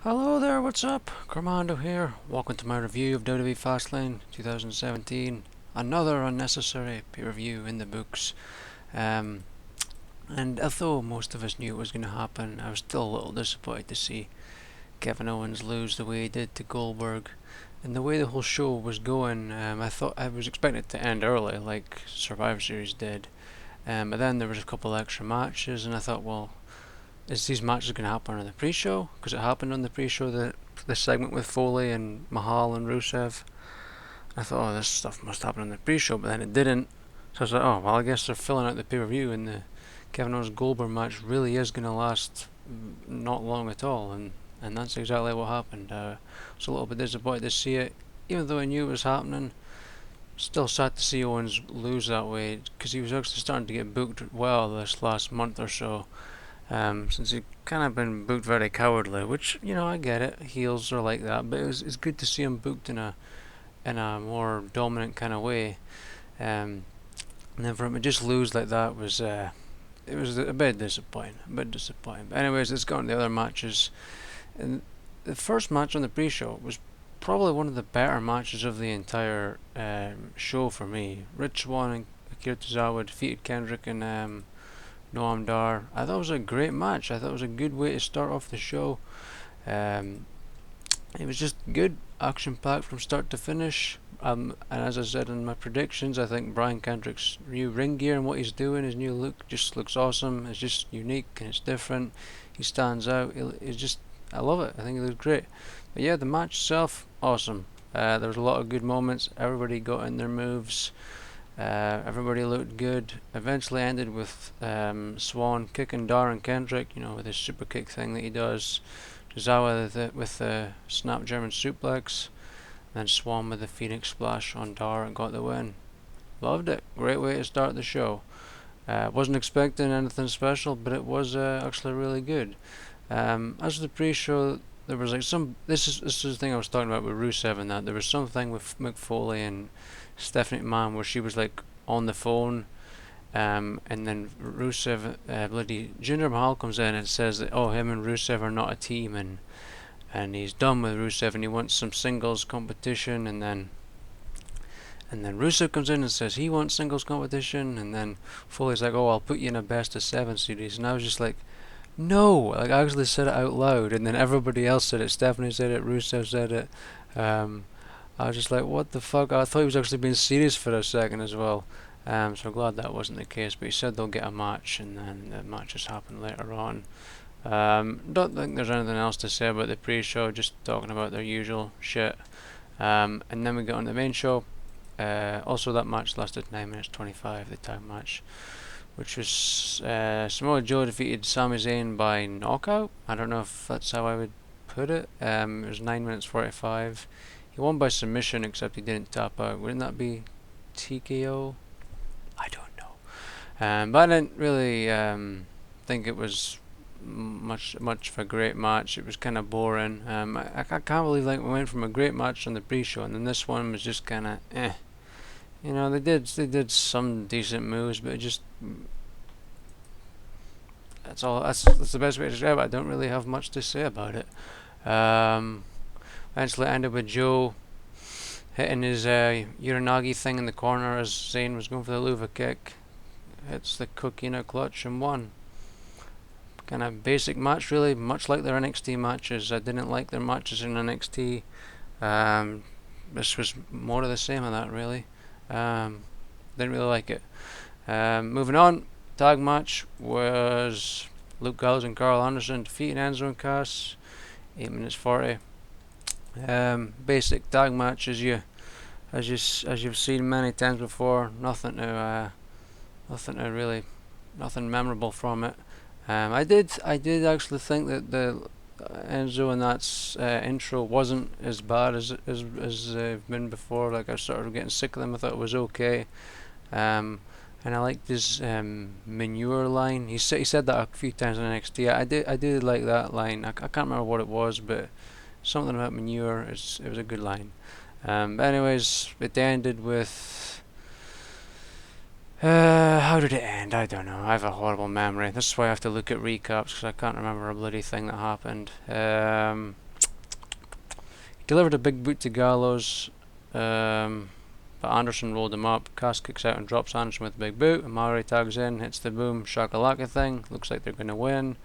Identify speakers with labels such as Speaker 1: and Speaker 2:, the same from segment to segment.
Speaker 1: Hello there, what's up? Commando here. Welcome to my review of WWE Fastlane 2017. Another unnecessary peer review in the books. Um, and although most of us knew it was going to happen, I was still a little disappointed to see Kevin Owens lose the way he did to Goldberg. And the way the whole show was going, I thought I was expecting it to end early, like Survivor Series did. But then there was a couple extra matches, and I thought, well, is these matches going to happen on the pre-show? Because it happened on the pre-show, the segment with Foley and Mahal and Rusev. I thought, oh, this stuff must happen on the pre-show, but then it didn't. So I was like, oh, well, I guess they're filling out the pay-per-view, and the Kevin Owens Goldberg match really is going to last not long at all, and that's exactly what happened. I was a little bit disappointed to see it, even though I knew it was happening. Still sad to see Owens lose that way, because he was actually starting to get booked well this last month or so. Since he kind of been booked very cowardly, which I get it, heels are like that, but it's good to see him booked in a more dominant kind of way. And then for him to just lose like that was it was a bit disappointing, But anyways, let's go on to the other matches. And the first match on the pre-show was probably one of the better matches of the entire show for me. Rich Swann and Akira Tozawa defeated Kendrick and Noam Dar. I thought it was a great match. I thought it was a good way to start off the show. Um, it was just good, action packed from start to finish. And as I said in my predictions, I think Brian Kendrick's new ring gear and what he's doing, his new look, just looks awesome. It's just unique and it's different. He stands out. I love it. I think it looks great. But yeah, the match itself, awesome. There was a lot of good moments. Everybody got in their moves. Everybody looked good. Eventually ended with Swann kicking Darren Kendrick, with his super kick thing that he does. Tozawa with the snap German suplex. Then Swann with the Phoenix Splash on Dar and got the win. Loved it. Great way to start the show. Wasn't expecting anything special, but it was actually really good. As for the pre-show, there was like some. This is the thing I was talking about with Rusev and that. There was something with Mick Foley and Stephanie McMahon where she was like on the phone, and then Rusev, bloody Jinder Mahal comes in and says that him and Rusev are not a team, and he's done with Rusev and he wants some singles competition, and then Rusev comes in and says he wants singles competition, and then Foley's like, oh, I'll put you in a best of 7 series, and I was just like, no, like I actually said it out loud, and then everybody else said it. Stephanie said it, Rusev said it. I was just like, what the fuck? I thought he was actually being serious for a second as well. So I'm glad that wasn't the case. But he said they'll get a match, and then the matches happen later on. Don't think there's anything else to say about the pre-show. Just talking about their usual shit. And then we get on the main show. Also, that match lasted 9 minutes 25. The tag match, which was Samoa Joe defeated Sami Zayn by knockout. I don't know if that's how I would put it. It was 9 minutes 45. He won by submission, except he didn't tap out. Wouldn't that be TKO? I don't know. But I didn't really think it was much of a great match. It was kind of boring. I can't believe we went from a great match on the pre-show, and then this one was just kind of eh. They did some decent moves, but it just that's all. That's the best way to describe it. I don't really have much to say about it. Eventually ended with Joe hitting his Uranagi thing in the corner as Zayn was going for the Luva kick. Hits the Coquina clutch and won. Kind of basic match, really, much like their NXT matches. I didn't like their matches in NXT. This was more of the same of that, really. Didn't really like it. Moving on, tag match was Luke Gallows and Carl Anderson defeating Enzo and Cass. 8 minutes 40. Basic tag match as you've seen many times before. Nothing memorable from it. I did actually think that the Enzo and that's intro wasn't as bad as they've been before. Like I started getting sick of them. I thought it was okay. And I liked his manure line. He said that a few times in NXT. I did like that line. I can't remember what it was, but something about manure. It was a good line. But anyways, it ended with. How did it end? I don't know. I have a horrible memory. This is why I have to look at recaps because I can't remember a bloody thing that happened. delivered a big boot to Gallows, but Anderson rolled him up. Cass kicks out and drops Anderson with a big boot, and Mallory tags in, hits the boom shakalaka thing. Looks like they're going to win.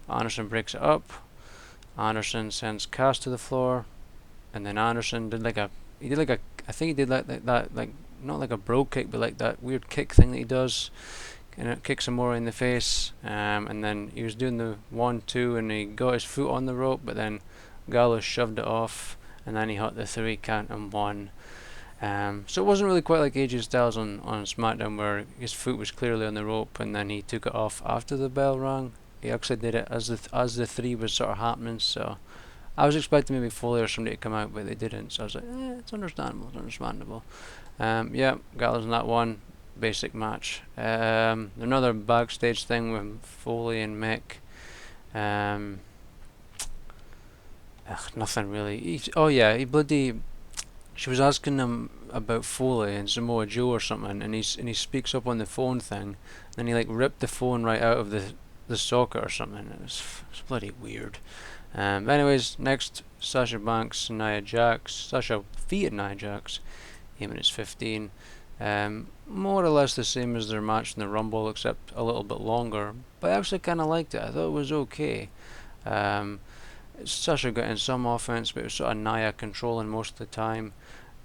Speaker 1: Anderson breaks it up. Anderson sends Cass to the floor, and then Anderson did like a, I think he did like that, like not like a bro kick, but like that weird kick thing that he does, and it kicks him more in the face. And then he was doing the 1-2, and he got his foot on the rope, but then Gallows shoved it off, and then he hit the 3 count and won. So it wasn't really quite like AJ Styles on SmackDown, where his foot was clearly on the rope and then he took it off after the bell rang. He actually did it as the 3 was sort of happening. So I was expecting maybe Foley or somebody to come out, but they didn't. So I was like, it's understandable, it's understandable. Yeah, Gallows in that one. Basic match. Another backstage thing with Foley and Mick. Nothing really. He bloody. She was asking him about Foley and Samoa Joe or something, and he speaks up on the phone thing, and he like ripped the phone right out of the socket or something. It was bloody weird. Anyways, next Sasha Banks and Nia Jax. Sasha defeated Nia Jax. 8 minutes 15. More or less the same as their match in the Rumble, except a little bit longer. But I actually kind of liked it. I thought it was okay. Sasha got in some offense, but it was sort of Nia controlling most of the time.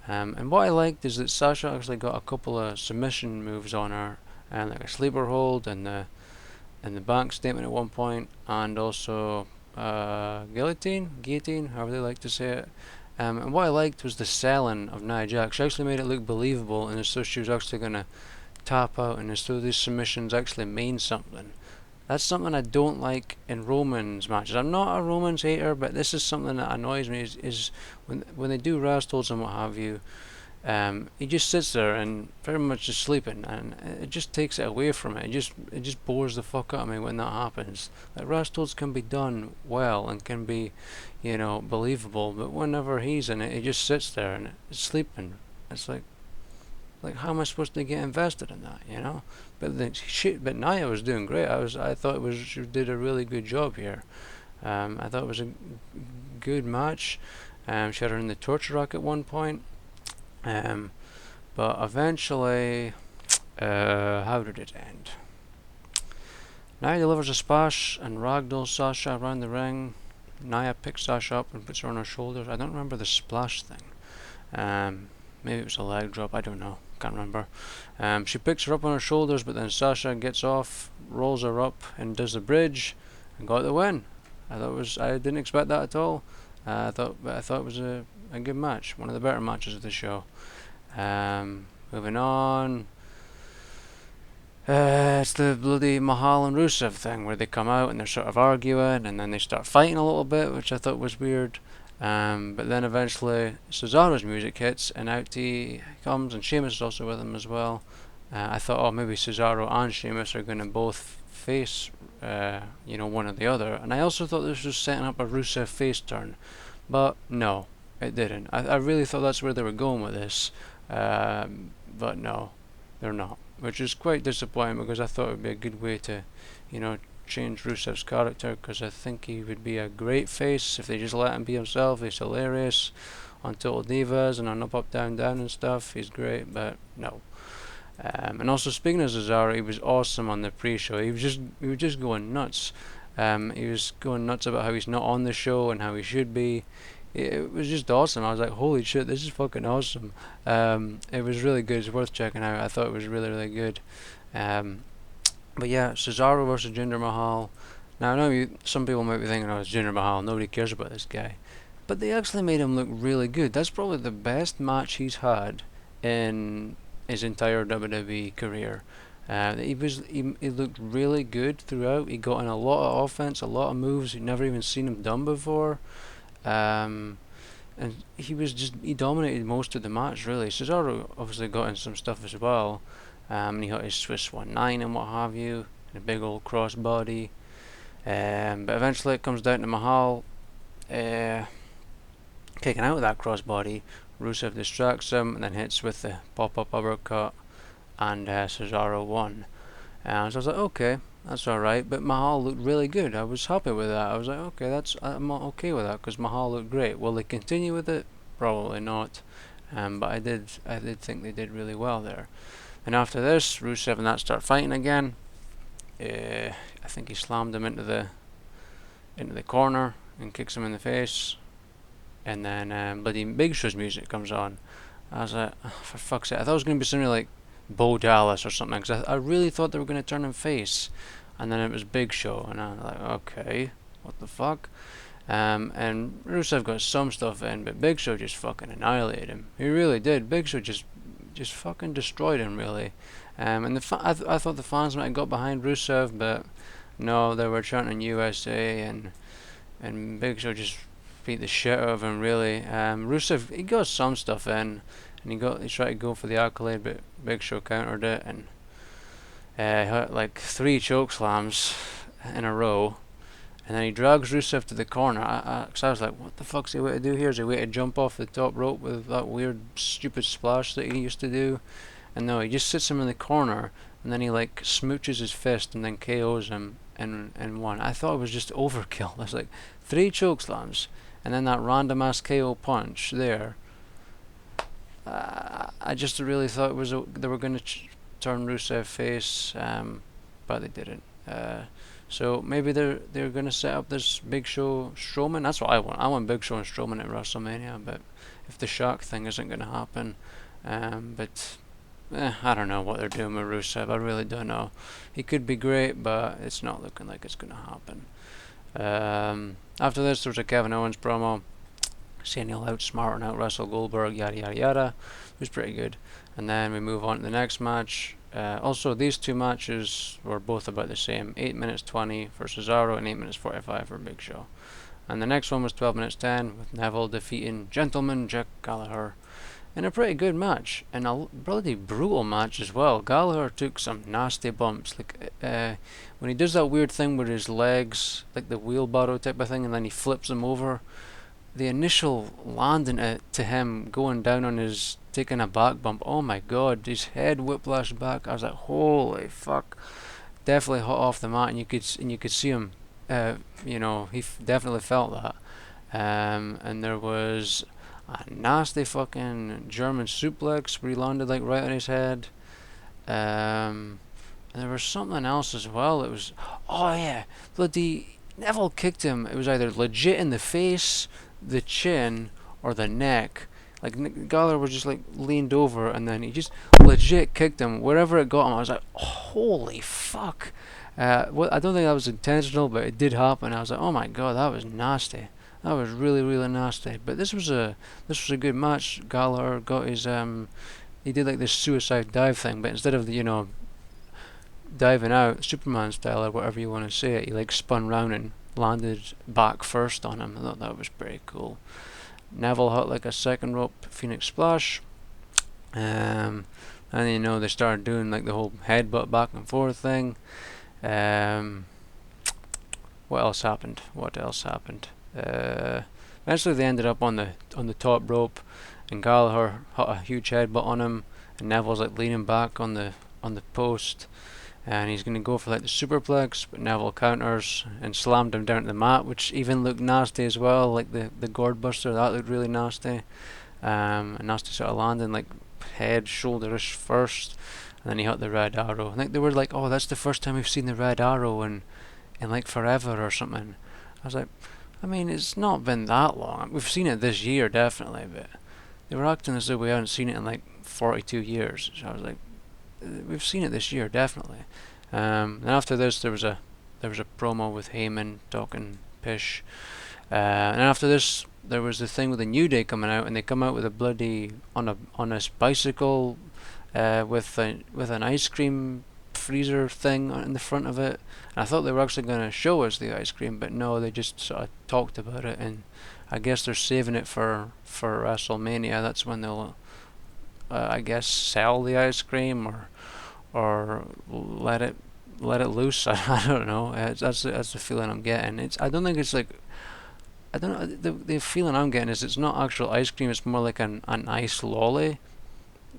Speaker 1: And what I liked is that Sasha actually got a couple of submission moves on her, and like a sleeper hold and the bank statement at one point, and also guillotine, however they like to say it. And what I liked was the selling of Nia Jax. She actually made it look believable, and as though she was actually going to tap out, and as though these submissions actually mean something. That's something I don't like in Roman's matches. I'm not a Roman's hater, but this is something that annoys me. Is when they do Raz holds and what have you, he just sits there and very much just sleeping, and it just takes it away from it. It just bores the fuck out of me when that happens. Like Raz holds can be done well and can be, believable, but whenever he's in it, he just sits there and it's sleeping. It's like how am I supposed to get invested in that, But Nia was doing great. I thought she did a really good job here. I thought it was a good match. She had her in the torture rack at one point. But eventually, how did it end? Nia delivers a splash and ragdolls Sasha around the ring. Nia picks Sasha up and puts her on her shoulders. I don't remember the splash thing. Maybe it was a leg drop, I don't know. Can't remember. She picks her up on her shoulders, but then Sasha gets off, rolls her up, and does the bridge, and got the win. I didn't expect that at all. I thought it was a good match, one of the better matches of the show. Moving on. It's the bloody Mahal and Rusev thing where they come out and they're sort of arguing, and then they start fighting a little bit, which I thought was weird. But then eventually Cesaro's music hits and out he comes, and Sheamus is also with him as well. I thought, maybe Cesaro and Sheamus are going to both face, one or the other. And I also thought this was setting up a Rusev face turn, but no, it didn't. I really thought that's where they were going with this, but no, they're not, which is quite disappointing because I thought it would be a good way to, change Rusev's character, because I think he would be a great face if they just let him be himself. He's hilarious on Total Divas and on Up Down Down and stuff. He's great, but no. And also, speaking of Cesaro, he was awesome on the pre-show. He was just going nuts. He was going nuts about how he's not on the show and how he should be. It was just awesome. I was like, holy shit, this is fucking awesome. It was really good. It's worth checking out. I thought it was really, really good. But yeah, Cesaro versus Jinder Mahal. Now, I know some people might be thinking, it's Jinder Mahal, nobody cares about this guy. But they actually made him look really good. That's probably the best match he's had in his entire WWE career. He looked really good throughout. He got in a lot of offense, a lot of moves you'd never even seen him done before. And he dominated most of the match, really. Cesaro obviously got in some stuff as well. He got his Swiss 1-9 and what have you, and a big old crossbody. But eventually it comes down to Mahal kicking out of that crossbody. Rusev distracts him and then hits with the pop-up uppercut, and Cesaro won. So I was like, okay, That's all right. But Mahal looked really good. I was happy with that. I was like, okay, I'm okay with that because Mahal looked great. Will they continue with it? Probably not. But I did think they did really well there. And after this, Rusev and that start fighting again. I think he slammed him into the corner and kicks him in the face. And then bloody Big Show's music comes on. I was like, oh, for fuck's sake! I thought it was going to be something like Bo Dallas or something, because I really thought they were going to turn him face. And then it was Big Show, and I was like, okay, what the fuck? And Rusev got some stuff in, but Big Show just fucking annihilated him. He really did. Big Show just fucking destroyed him, really. And I thought the fans might have got behind Rusev, but no, they were chanting USA, and Big Show just beat the shit out of him, really. Rusev, he got some stuff in, and he tried to go for the accolade, but Big Show countered it, and he had like 3 choke slams in a row. And then he drags Rusev to the corner. Cause I was like, what the fuck's he way to do here? Is he way to jump off the top rope with that weird, stupid splash that he used to do? And no, he just sits him in the corner, and then he like smooches his fist and then KOs him in one. I thought it was just overkill. I was like, 3 choke slams, and then that random ass KO punch there. I just really thought it was they were going to turn Rusev face, but they didn't. So maybe they're gonna set up this Big Show Strowman. That's what I want. I want Big Show and Strowman at WrestleMania. But if the Shark thing isn't gonna happen, I don't know what they're doing with Rusev. I really don't know. He could be great, but it's not looking like it's gonna happen. After this, there was a Kevin Owens promo, saying he'll outsmart and out wrestle Goldberg, yada yada yada. It was pretty good. And then we move on to the next match. Also, these 2 matches were both about the same. 8 minutes 20 for Cesaro and 8 minutes 45 for Big Show. And the next one was 12 minutes 10 with Neville defeating Gentleman Jack Gallagher in a pretty good match. And a bloody brutal match as well. Gallagher took some nasty bumps. Like when he does that weird thing with his legs, like the wheelbarrow type of thing, and then he flips them over. The initial landing to him going down on his taking a back bump, oh my god, his head whiplashed back. I was like, holy fuck, definitely hot off the mat, and you could see him. He definitely felt that. And there was a nasty fucking German suplex where he landed like right on his head. And there was something else as well. It was, oh yeah, bloody Neville kicked him. It was either legit in the face, the chin, or the neck. Like Gallagher was just like leaned over, and then he just legit kicked him wherever it got him. I was like, holy fuck! I don't think that was intentional, but it did happen. I was like, oh my god, that was nasty. That was really really nasty. But this was a good match. Gallagher got his he did like this suicide dive thing, but instead of diving out Superman style or whatever you want to say it, he like spun round and landed back first on him. I thought that was pretty cool. Neville hit like a second rope Phoenix Splash, and they started doing like the whole headbutt back and forth thing. What else happened? Eventually they ended up on the top rope, and Gallagher hit a huge headbutt on him, and Neville's like leaning back on the post, and he's gonna go for like the superplex, but Neville counters and slammed him down to the mat, which even looked nasty as well. Like the gourd buster, that looked really nasty. A nasty sort of landing, like head, shoulderish first, and then he hit the red arrow. I think they were like, oh, that's the first time we've seen the red arrow in like forever or something. I was like, I mean, it's not been that long. We've seen it this year definitely, but they were acting as though we haven't seen it in like 42 years. So I was like, we've seen it this year definitely. And after this there was a promo with Heyman talking pish, and after this there was the thing with the New Day coming out, and they come out with a bloody on a bicycle with an ice cream freezer thing in the front of it, and I thought they were actually going to show us the ice cream, but no, they just sort of talked about it, and I guess they're saving it for WrestleMania. That's when they'll I guess sell the ice cream or let it loose. I don't know. That's the feeling I'm getting. I don't think it's like, I don't know. The feeling I'm getting is it's not actual ice cream. It's more like an ice lolly.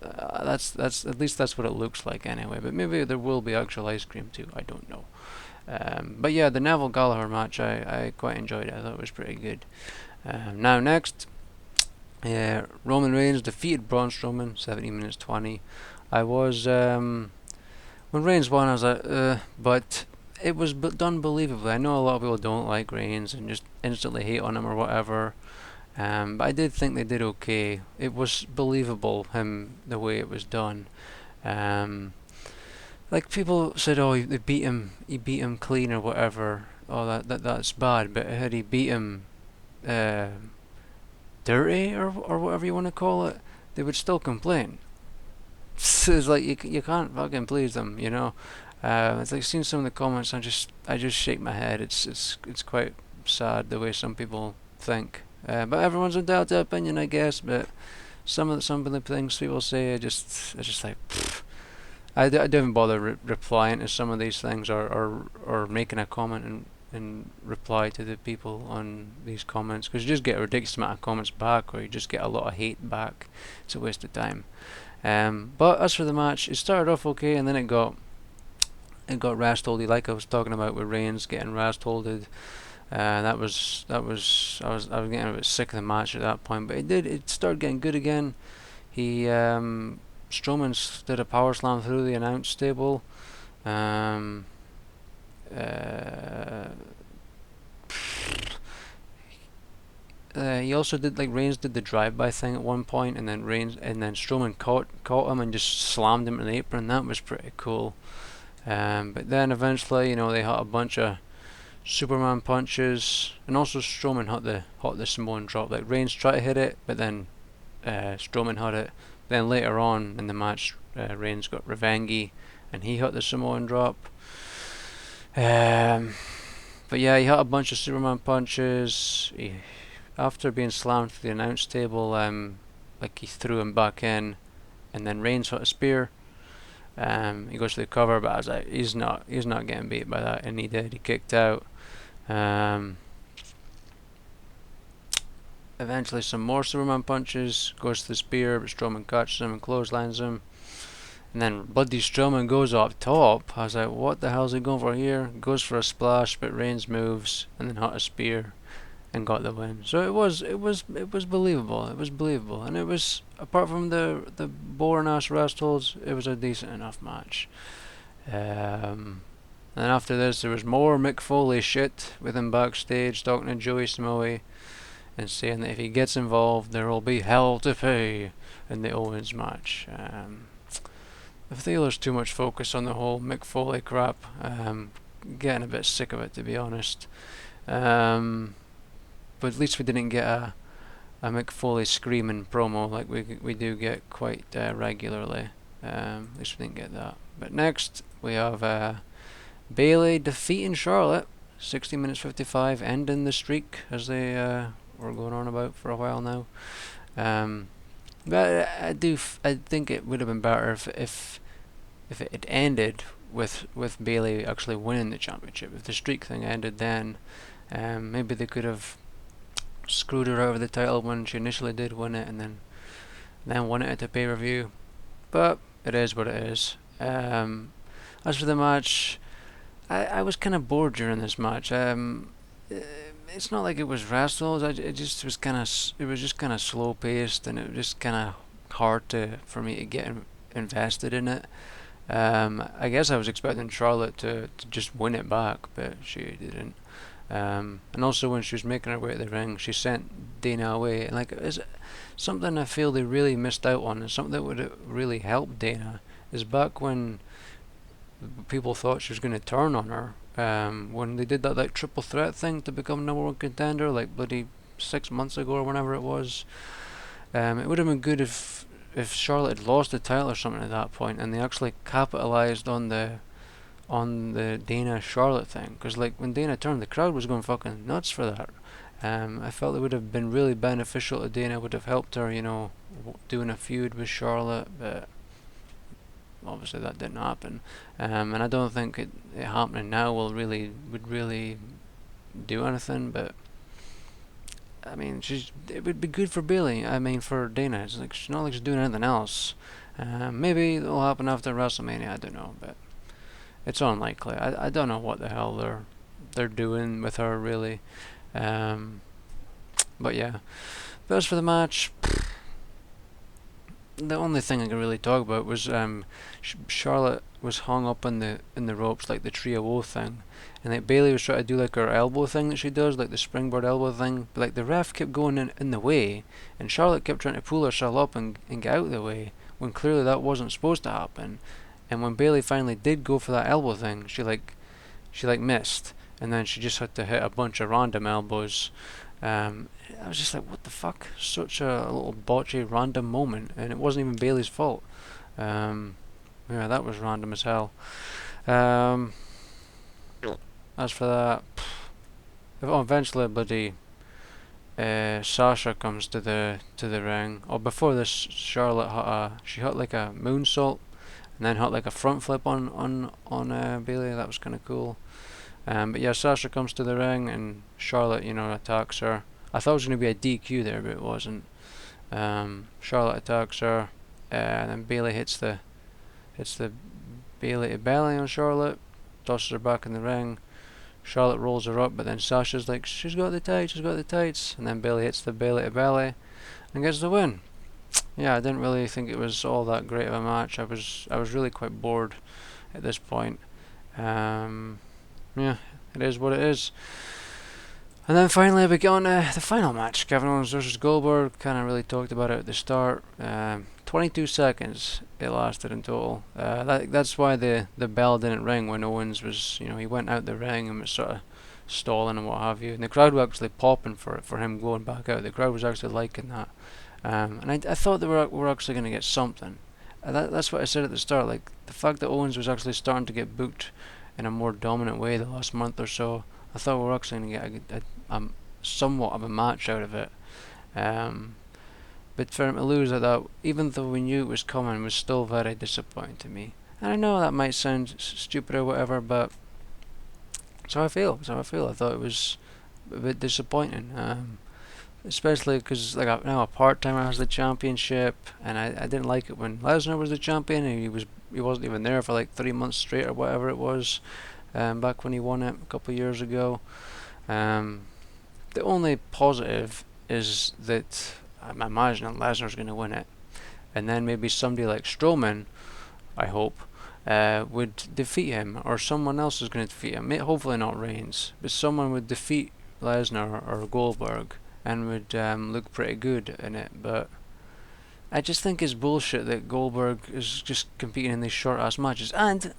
Speaker 1: That's at least that's what it looks like anyway. But maybe there will be actual ice cream too. I don't know. But yeah, the Neville Gallagher match, I quite enjoyed it. I thought it was pretty good. Now next, Roman Reigns defeated Braun Strowman, 17 minutes 20. I was when Reigns won, I was like, but it was done believably. I know a lot of people don't like Reigns and just instantly hate on him or whatever. But I did think they did okay. It was believable, the way it was done. Um, like people said, oh, he beat him clean or whatever. Oh, that's bad. But had he beat him uh, dirty or whatever you want to call it, they would still complain. It's like you can't fucking please them, you know. It's like seeing some of the comments. I just shake my head. It's quite sad the way some people think. But everyone's entitled to opinion, I guess. But some of the things people say, it's just like. Pfft. I don't even bother replying to some of these things or making a comment and reply to the people on these comments, because you just get a ridiculous amount of comments back, or you just get a lot of hate back. It's a waste of time. But as for the match, it started off okay, and then it got wrestholdy, like I was talking about with Reigns getting wrestholded. I was getting a bit sick of the match at that point, but it started getting good again. He Strowman did a power slam through the announce table. Um, uh, he also did, like, Reigns did the drive-by thing at one point, and then Strowman caught him and just slammed him in the apron. That was pretty cool. But then eventually, they hit a bunch of Superman punches, and also Strowman hit the Samoan drop. Like, Reigns tried to hit it, but then Strowman hit it. Then later on in the match, Reigns got revenge, and he hit the Samoan drop. But yeah, he hit a bunch of Superman punches. After being slammed to the announce table, like, he threw him back in, and then Reigns hit a spear. He goes to the cover, but I was like, he's not getting beat by that, and he did. He kicked out. Eventually, some more Superman punches. Goes to the spear, but Strowman catches him and clotheslines him. And then bloody Strowman goes up top. I was like, what the hell is he going for here? Goes for a splash, but Reigns moves and then hit a spear and got the win. So it was believable. It was believable, and it was, apart from the boring ass wrestles, it was a decent enough match. And then after this, there was more Mick Foley shit with him backstage talking to Joey Samoa and saying that if he gets involved, there will be hell to pay in the Owens match. I feel there's too much focus on the whole Mick Foley crap. Getting a bit sick of it, to be honest. But at least we didn't get a Mick Foley screaming promo like we do get quite regularly. At least we didn't get that. But next we have Bayley defeating Charlotte, 60 minutes 55, ending the streak as they were going on about for a while now. But I think it would have been better if it had ended with Bayley actually winning the championship. If the streak thing ended then, maybe they could have screwed her out of the title when she initially did win it, and then won it at the pay-per-view. But it is what it is. As for the match, I was kind of bored during this match. It's not like it was wrestles. It was just kind of slow paced, and it was just kind of hard for me to get invested in it. I guess I was expecting Charlotte to just win it back, but she didn't. And also when she was making her way to the ring, she sent Dana away. And like, is something I feel they really missed out on, and something that would really help Dana, is back when people thought she was going to turn on her. When they did that like triple threat thing to become #1 contender, like bloody 6 months ago or whenever it was. It would have been good if Charlotte had lost the title or something at that point, and they actually capitalized on the Dana Charlotte thing, because like when Dana turned, the crowd was going fucking nuts for that. I felt it would have been really beneficial to Dana, would have helped her, doing a feud with Charlotte, but obviously that didn't happen. And I don't think it happening now would really do anything. But I mean, it would be good for Bayley. I mean, for Dana, it's like she's not like she's doing anything else. Maybe it'll happen after WrestleMania. I don't know, but it's unlikely. I don't know what the hell they're doing with her really. Um, but yeah. But as for the match, the only thing I could really talk about was Charlotte was hung up in the ropes like the Trio O thing, and like Bailey was trying to do like her elbow thing that she does, like the springboard elbow thing, but like the ref kept going in the way, and Charlotte kept trying to pull herself up and get out of the way when clearly that wasn't supposed to happen. And when Bailey finally did go for that elbow thing, she missed, and then she just had to hit a bunch of random elbows. I was just like, what the fuck? Such a little botchy random moment, and it wasn't even Bailey's fault. Um, yeah, that was random as hell. Um, as for that, eventually, bloody Sasha comes to the ring. Or before this, Charlotte hit like a moonsault, and then hit like a front flip on Bailey. That was kind of cool. But yeah, Sasha comes to the ring, and Charlotte, attacks her. I thought it was going to be a DQ there, but it wasn't. Charlotte attacks her, and then Bailey hits the Bailey to belly on Charlotte, tosses her back in the ring. Charlotte rolls her up, but then Sasha's like, she's got the tights, and then Bailey hits the Bailey to belly and gets the win. Yeah, I didn't really think it was all that great of a match. I was really quite bored at this point. Yeah, it is what it is. And then finally we get on to the final match, Kevin Owens versus Goldberg. Kind of really talked about it at the start. 22 seconds it lasted in total. That's why the bell didn't ring when Owens was, he went out the ring and was sort of stalling and what have you. And the crowd was actually popping for him going back out. The crowd was actually liking that. And I thought they were actually going to get something. That's what I said at the start. Like the fact that Owens was actually starting to get booked in a more dominant way the last month or so, I thought we were actually going to get somewhat of a match out of it. But for him to lose like that, even though we knew it was coming, was still very disappointing to me. And I know that might sound stupid or whatever, but that's how I feel. I thought it was a bit disappointing. Especially because now a part-timer has the championship, and I didn't like it when Lesnar was the champion and he wasn't even there for like 3 months straight or whatever it was. Back when he won it a couple of years ago. The only positive is that I'm imagining Lesnar's going to win it, and then maybe somebody like Strowman, I hope, would defeat him, or someone else is going to defeat him. Hopefully not Reigns, but someone would defeat Lesnar or Goldberg and would look pretty good in it. But I just think it's bullshit that Goldberg is just competing in these short ass matches. And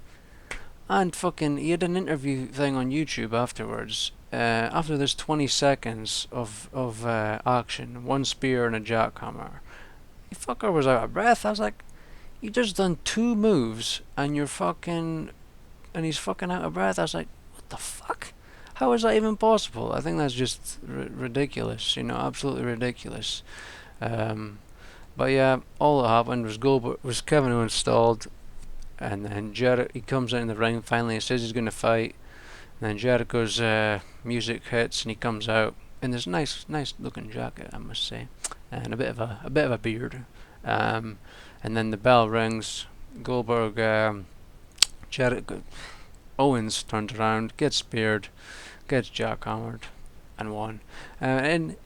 Speaker 1: fucking, he had an interview thing on YouTube afterwards. After this 20 seconds of action, one spear and a jackhammer, the fucker was out of breath. I was like, you just done 2 moves and he's fucking out of breath. I was like, what the fuck? How is that even possible? I think that's just ridiculous. Absolutely ridiculous. But yeah, all that happened was Kevin Owens stalled. And then he comes in the ring finally and says he's going to fight. And then Jericho's music hits and he comes out in this nice looking jacket, I must say, and a bit of a beard. And then the bell rings. Goldberg, Owens turns around, gets speared, gets jackhammered, and won. And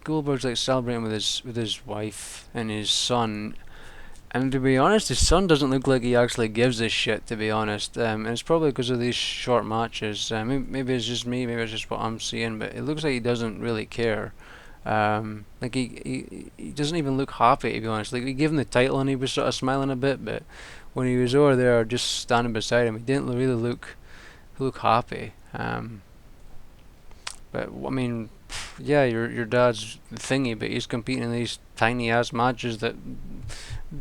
Speaker 1: Goldberg's celebrating with his wife and his son. And to be honest, his son doesn't look like he actually gives a shit, to be honest. And it's probably because of these short matches. Maybe it's just me, maybe it's just what I'm seeing, but it looks like he doesn't really care. He doesn't even look happy, to be honest. Like, we gave him the title and he was sort of smiling a bit, but when he was over there just standing beside him, he didn't really look happy. But I mean, yeah, your dad's thingy, but he's competing in these tiny ass matches that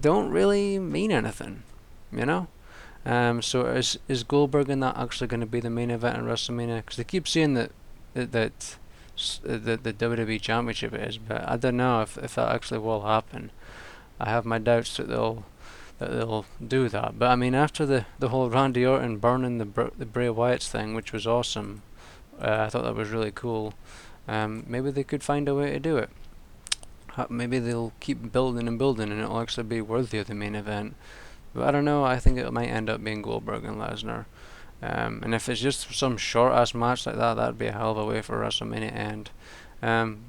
Speaker 1: don't really mean anything, So is Goldberg in that actually going to be the main event in WrestleMania? Because they keep saying that the WWE Championship is, but I don't know if that actually will happen. I have my doubts that they'll do that. But I mean, after the whole Randy Orton burning the Bray Wyatts thing, which was awesome, I thought that was really cool. Maybe they could find a way to do it. maybe they'll keep building and building, and it'll actually be worthy of the main event. But I don't know. I think it might end up being Goldberg and Lesnar. And if it's just some short ass match like that, that'd be a hell of a way for WrestleMania to end.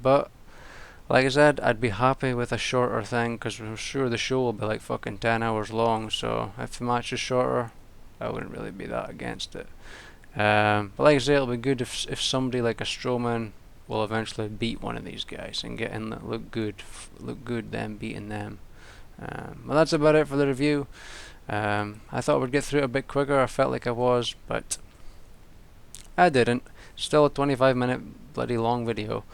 Speaker 1: But like I said, I'd be happy with a shorter thing because I'm sure the show will be like fucking 10 hours long. So if the match is shorter, I wouldn't really be that against it. But like I say, it'll be good if somebody like a Strowman will eventually beat one of these guys and get in look good them beating them. Well, that's about it for the review. I thought we'd get through it a bit quicker. I felt like I was, but I didn't. Still a 25-minute bloody long video.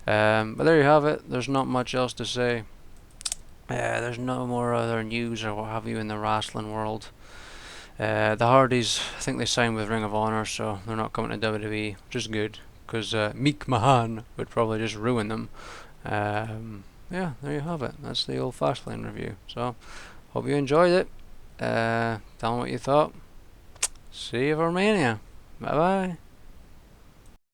Speaker 1: But there you have it. There's not much else to say. There's no more other news or what have you in the wrestling world. The Hardys, I think they signed with Ring of Honor, so they're not coming to WWE, which is good, because Meek Mahan would probably just ruin them. Yeah, there you have it. That's the old Fastlane review. So, hope you enjoyed it. Tell me what you thought. See you for Mania. Bye bye.